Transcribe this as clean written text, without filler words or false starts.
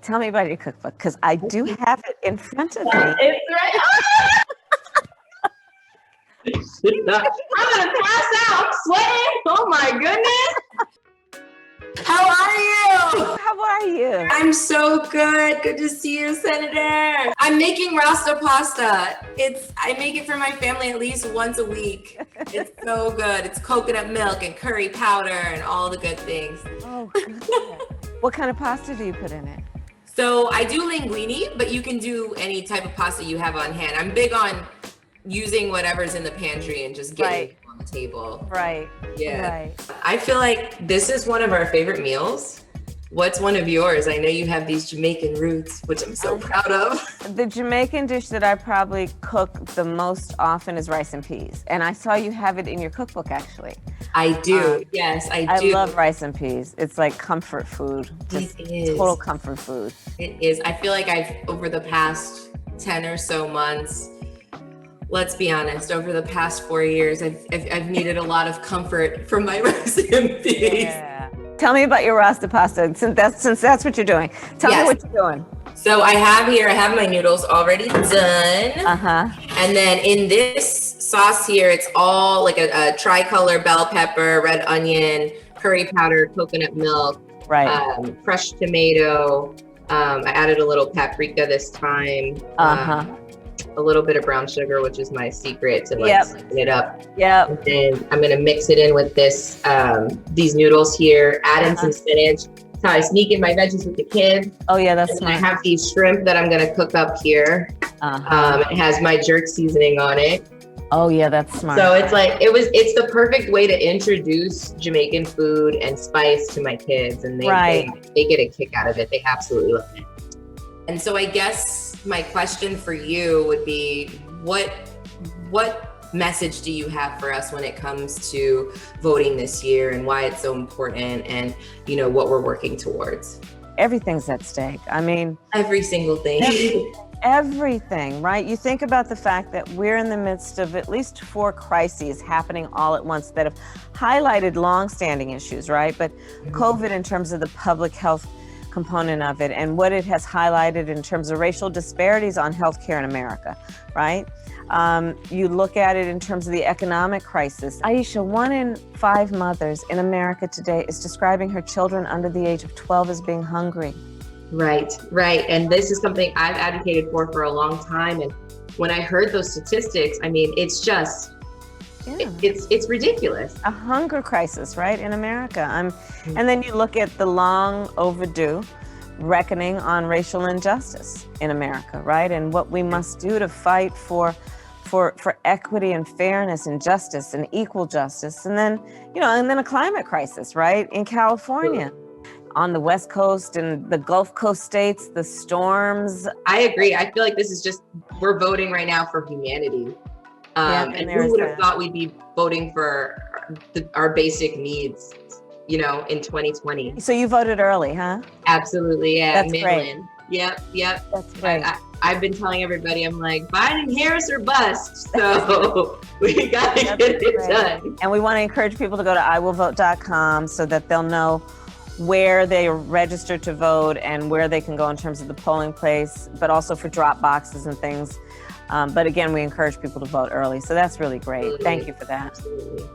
Tell me about your cookbook, because I do have it in front of me. It's right. I'm gonna pass out. I'm sweating. Oh my goodness. How are you? How are you? I'm so good. Good to see you, Senator. I'm making Rasta pasta. I make it for my family at least once a week. It's so good. It's coconut milk and curry powder and all the good things. Oh, good. What kind of pasta do you put in it? So I do linguine, but you can do any type of pasta you have on hand. I'm big on using whatever's in the pantry and just getting it on the table. Right. Yeah. Right. I feel like this is one of our favorite meals. What's one of yours? I know you have these Jamaican roots, which I'm so proud of. The Jamaican dish that I probably cook the most often is rice and peas. And I saw you have it in your cookbook, actually. I do. Yes, I do. I love rice and peas. It's like comfort food. Just It is. total comfort food. It is. I feel like over the past 10 or so months, let's be honest, over the past 4 years, I've needed a lot of comfort from my rice and peas. Yeah. Tell me about your Rasta pasta, since that's what you're doing. Tell me what you're doing. So I have my noodles already done. And then in this sauce here, it's all like a tricolor bell pepper, red onion, curry powder, coconut milk, fresh tomato. I added a little paprika this time. A little bit of brown sugar, which is my secret to sweeten it up. And then I'm gonna mix it in with these noodles here, add in some spinach. That's how I sneak in my veggies with the kids. Oh yeah, that's smart. I have these shrimp that I'm gonna cook up here. It has my jerk seasoning on it. Oh yeah, that's smart. So it's the perfect way to introduce Jamaican food and spice to my kids, and they get a kick out of it. They absolutely love it. And so I guess my question for you would be, what message do you have for us when it comes to voting this year, and why it's so important, and what we're working towards? Everything's at stake. I mean, every single thing. Everything, right? You think about the fact that we're in the midst of at least 4 crises happening all at once that have highlighted long-standing issues, right? But COVID, in terms of the public health component of it, and what it has highlighted in terms of racial disparities on healthcare in America, right? You look at it in terms of the economic crisis. Aisha, 1 in 5 mothers in America today is describing her children under the age of 12 as being hungry. Right. And this is something I've advocated for a long time. And when I heard those statistics, I mean, it's just, it's ridiculous. A hunger crisis, right, in America. And then you look at the long overdue reckoning on racial injustice in America, right? And what we must do to fight for equity and fairness and justice and equal justice. And then, and then a climate crisis, right, in California. On the West Coast and the Gulf Coast states, the storms. I agree. I feel like this is we're voting right now for humanity. And who would have thought we'd be voting for our basic needs, in 2020. So you voted early, huh? Absolutely, yeah. That's great. Yep. That's great. I've been telling everybody, I'm like, Biden, Harris, or bust. So we got to get it done. And we want to encourage people to go to iwillvote.com so that they'll know where they are registered to vote and where they can go in terms of the polling place, but also for drop boxes and things. But again, we encourage people to vote early. So that's really great. Thank you for that. Absolutely.